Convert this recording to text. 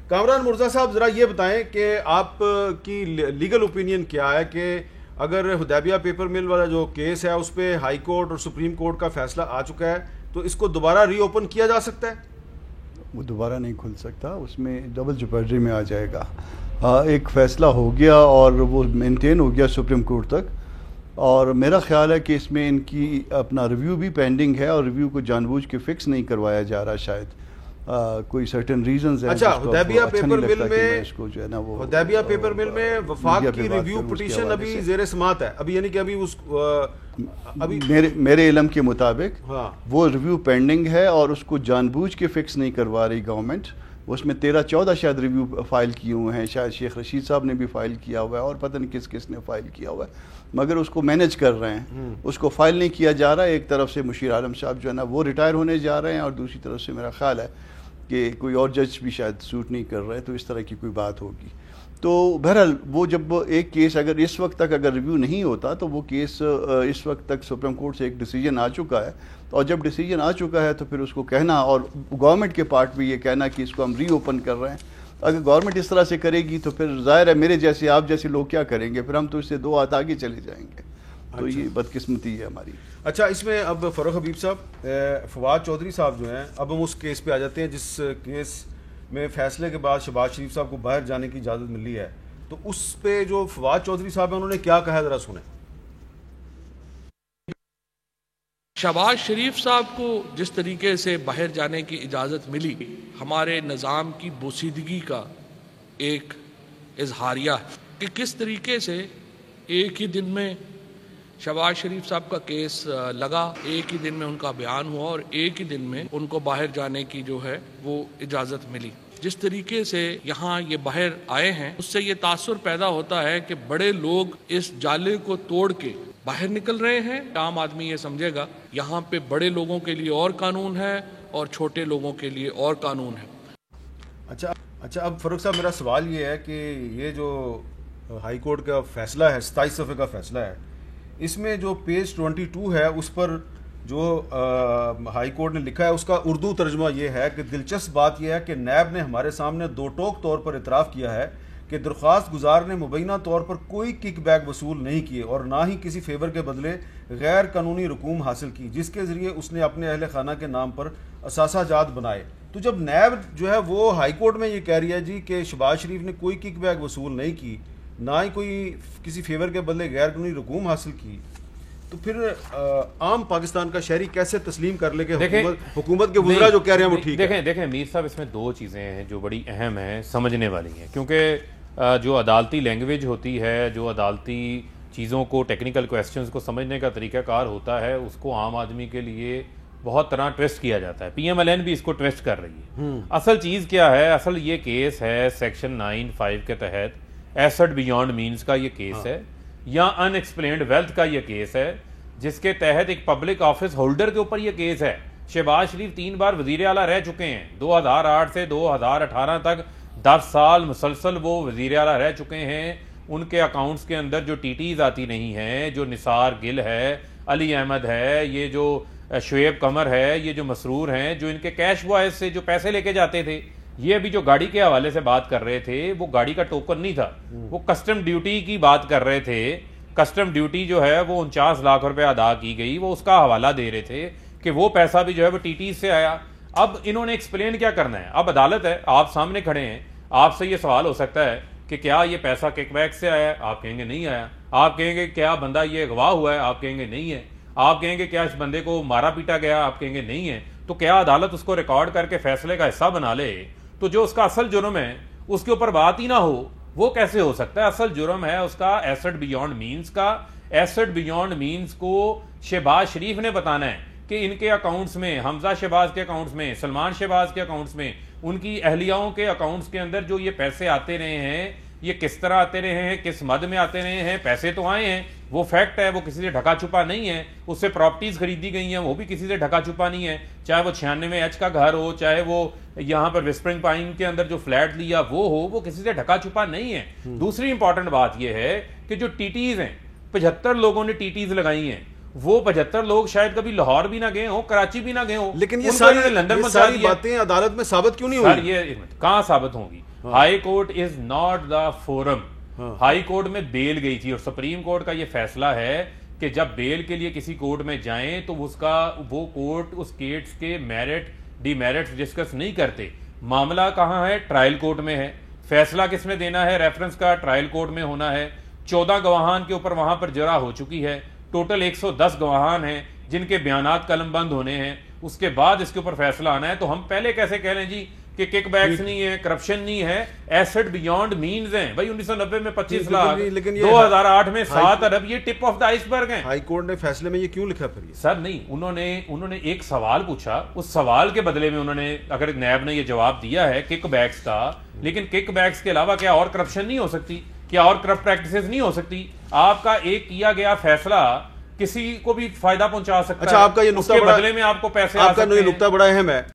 कामरान मुर्जा साहब, ज़रा ये बताएं कि आप की लीगल ओपिनियन क्या है कि अगर हुदैबिया पेपर मिल वाला जो केस है उस पर हाई कोर्ट और सुप्रीम कोर्ट का फैसला आ चुका है, तो इसको दोबारा रीओपन किया जा सकता है? वो दोबारा नहीं खुल सकता, उसमें डबल जेपॉर्डी में आ जाएगा। एक फ़ैसला हो गया और वो मेंटेन हो गया सुप्रीम कोर्ट तक, और मेरा ख्याल है कि इसमें इनकी अपना रिव्यू भी पेंडिंग है और रिव्यू को जानबूझ के फिक्स नहीं करवाया जा रहा शायद। कोई सर्टेन रीजंस हैं। अच्छा, हुदैबिया पेपर मिल में इसको जो है ना वो हुदैबिया पेपर मिल में वफाक की रिव्यू पिटीशन अभी ज़ेर समात है, अभी यानी कि अभी उस अभी मेरे इल्म के मुताबिक हाँ वो रिव्यू पेंडिंग है और उसको जानबूझ के फिक्स नहीं करवा रही गवर्नमेंट। उसमें 13-14 शायद रिव्यू फाइल किए हुए हैं, शायद शेख रशीद साहब ने भी फाइल किया हुआ है और पता नहीं किस किस ने फाइल किया हुआ है, मगर उसको मैनेज कर रहे हैं, उसको फाइल नहीं किया जा रहा है। एक तरफ से मुशीर आलम साहब जो है ना वो रिटायर होने जा रहे हैं और दूसरी तरफ से मेरा ख्याल है कि कोई और जज भी शायद सूट नहीं कर रहे, तो इस तरह की कोई बात होगी। तो बहरहाल वो जब एक केस अगर इस वक्त तक अगर रिव्यू नहीं होता तो वो केस इस वक्त तक सुप्रीम कोर्ट से एक डिसीजन आ चुका है, और जब डिसीजन आ चुका है तो फिर उसको कहना, और गवर्नमेंट के पार्ट भी ये कहना कि इसको हम रीओपन कर रहे हैं। अगर गवर्नमेंट इस तरह से करेगी तो फिर जाहिर है मेरे जैसे आप जैसे लोग क्या करेंगे, फिर हम तो इससे 2 हाथ आगे चले जाएंगे। तो ये बदकिस्मती है हमारी। अच्छा, इसमें अब फ़ारूक हबीब साहब, फवाद चौधरी साहब जो हैं, अब हम उस केस पे आ जाते हैं जिस केस में फ़ैसले के बाद शहबाज शरीफ साहब को बाहर जाने की इजाज़त मिली है, तो उस पे जो फवाद चौधरी साहब हैं उन्होंने क्या कहा, ज़रा सुने। शहबाज शरीफ साहब को जिस तरीके से बाहर जाने की इजाज़त मिली, हमारे निज़ाम की बोसीदगी का एक इजहारिया है कि किस तरीके से एक ही दिन में शहबाज शरीफ साहब का केस लगा, एक ही दिन में उनका बयान हुआ और एक ही दिन में उनको बाहर जाने की जो है वो इजाज़त मिली। जिस तरीके से यहाँ ये बाहर आए हैं उससे ये तासुर पैदा होता है कि बड़े लोग इस जाले को तोड़ के बाहर निकल रहे हैं। आम आदमी ये समझेगा यहाँ पे बड़े लोगों के लिए और कानून है और छोटे लोगों के लिए और कानून है। अच्छा, अब फ़ारूक साहब, मेरा सवाल ये है कि ये जो हाई कोर्ट का फैसला है, 27 सफ़े का फैसला है, इसमें जो पेज 22 है उस पर जो हाई कोर्ट ने लिखा है उसका उर्दू तर्जुमा ये है कि दिलचस्प बात यह है कि नैब ने हमारे सामने दो टोक तौर पर इतराफ़ किया है कि दरख्वास्त गुजार ने मुबैना तौर पर कोई किक बैक वसूल नहीं किए और ना ही किसी फेवर के बदले गैर कानूनी रकूम हासिल की जिसके ज़रिए उसने अपने अहल खाना के नाम पर असासाजात बनाए। तो जब नैब जो है वो हाई कोर्ट में ये कह रही है जी कि शहबाज शरीफ ने कोई किक बैक वसूल नहीं की, ना ही कोई किसी फेवर के बदले गैर कानूनी रकूम हासिल की, तो फिर आम पाकिस्तान का शहरी कैसे तस्लीम कर ले कि हुकूमत के वज़रा जो कह रहे हैं वो ठीक है? देखें मीर साहब, इसमें 2 चीज़ें हैं जो बड़ी अहम हैं, समझने वाली हैं। क्योंकि जो अदालती लैंग्वेज होती है, जो अदालती चीज़ों को, टेक्निकल क्वेश्चंस को समझने का तरीक़ाकार होता है, उसको आम आदमी के लिए बहुत तरह ट्विस्ट किया जाता है। PMLN भी इसको ट्विस्ट कर रही है। असल चीज़ क्या है? असल ये केस है सेक्शन 9(5) के तहत एसेट बियॉन्ड मीन्स का ये केस है, या अनएक्सप्लेन्ड वेल्थ का ये केस है, जिसके तहत एक पब्लिक ऑफिस होल्डर के ऊपर ये केस है। शहबाज शरीफ 3 बार वजीर आला रह चुके हैं, 2008 से 2018 तक 10 साल मुसलसल वो वजीर आला रह चुके हैं। उनके अकाउंट्स के अंदर जो TTs आती नहीं हैं, जो निसार गिल है, अली अहमद है, ये जो शुएब कमर है, ये जो मसरूर हैं, जो इनके कैश वॉइस से जो पैसे लेके जाते थे, ये अभी जो गाड़ी के हवाले से बात कर रहे थे वो गाड़ी का टोकन नहीं था, वो कस्टम ड्यूटी की बात कर रहे थे। कस्टम ड्यूटी जो है वो 49 लाख रुपए अदा की गई, वो उसका हवाला दे रहे थे कि वो पैसा भी जो है वो TT से आया। अब इन्होंने एक्सप्लेन क्या करना है? अब अदालत है, आप सामने खड़े हैं, आपसे ये सवाल हो सकता है कि क्या ये पैसा किकबैक से आया? आप कहेंगे नहीं आया। आप कहेंगे क्या बंदा ये अगवा हुआ है? आप कहेंगे नहीं है। आप कहेंगे क्या इस बंदे को मारा पीटा गया? आप कहेंगे नहीं है। तो क्या अदालत उसको रिकॉर्ड करके फैसले का हिस्सा बना ले? तो जो उसका असल जुर्म है उसके ऊपर बात ही ना हो, वो कैसे हो सकता है? असल जुर्म है उसका एसेट बियॉन्ड मीन्स का। एसेट बियॉन्ड मीन्स को शहबाज शरीफ ने बताना है कि इनके अकाउंट्स में, हमजा शहबाज के अकाउंट्स में, सलमान शहबाज के अकाउंट्स में, उनकी अहलियाओं के अकाउंट्स के अंदर जो ये पैसे आते रहे हैं, ये किस तरह आते रहे हैं, किस मद में आते रहे हैं। पैसे तो आए हैं, वो फैक्ट है, वो किसी से ढका छुपा नहीं है। उससे प्रॉपर्टीज खरीदी गई हैं, वो भी किसी से ढका छुपा नहीं है। चाहे वो 96H का घर हो, चाहे वो यहाँ पर विस्परिंग पाइन के अंदर जो फ्लैट लिया वो हो, वो किसी से ढका छुपा नहीं है। दूसरी इंपॉर्टेंट बात यह है कि जो TTs हैं, 75 लोगों ने TTs लगाई हैं, वो 75 लोग शायद कभी लाहौर भी ना गए हो, कराची भी ना गए हो, लेकिन ये सारी बातें अदालत में साबित क्यों नहीं हुई? सर ये कहाँ साबित होंगी? High court is not the forum. High court में बेल गई थी और सुप्रीम कोर्ट का यह फैसला है कि जब बेल के लिए किसी कोर्ट में जाएं तो वो कोर्ट उस केस के मेरिट डीमेरिट्स डिस्कस नहीं करते। मामला कहां है? ट्रायल कोर्ट में है। फैसला किसमें देना है? रेफरेंस का ट्रायल कोर्ट में होना है। 14 गवाहान के ऊपर वहां पर जरा हो चुकी है। टोटल 110 गवाहान हैं जिनके बयानात कलमबंद होने हैं। उसके बाद इसके ऊपर फैसला आना है। तो हम पहले कैसे कह लें जी कि किकबैक्स नहीं है, करप्शन नहीं है, एसेट बियॉन्ड मीन्स हैं। भाई 1990 में 25 लाख, 2008 में 7 अरब, ये टिप ऑफ द आइसबर्ग हैं। हाई कोर्ट ने फैसले में ये क्यों लिखा फिर? सर नहीं, उन्होंने एक सवाल पूछा, उस सवाल के बदले में उन्होंने, अगर नैब ने ये जवाब दिया है किकबैक्स का, लेकिन किकबैक्स के अलावा क्या और करप्शन नहीं हो सकती? क्या और करप्ट प्रैक्टिसेस नहीं हो सकती? आपका एक किया गया फैसला किसी को भी फायदा पहुंचा सकता है। अच्छा, आपका ये नुक्ता बदले में आपको पैसे आपका ये नुक्ता बड़ा अहम है।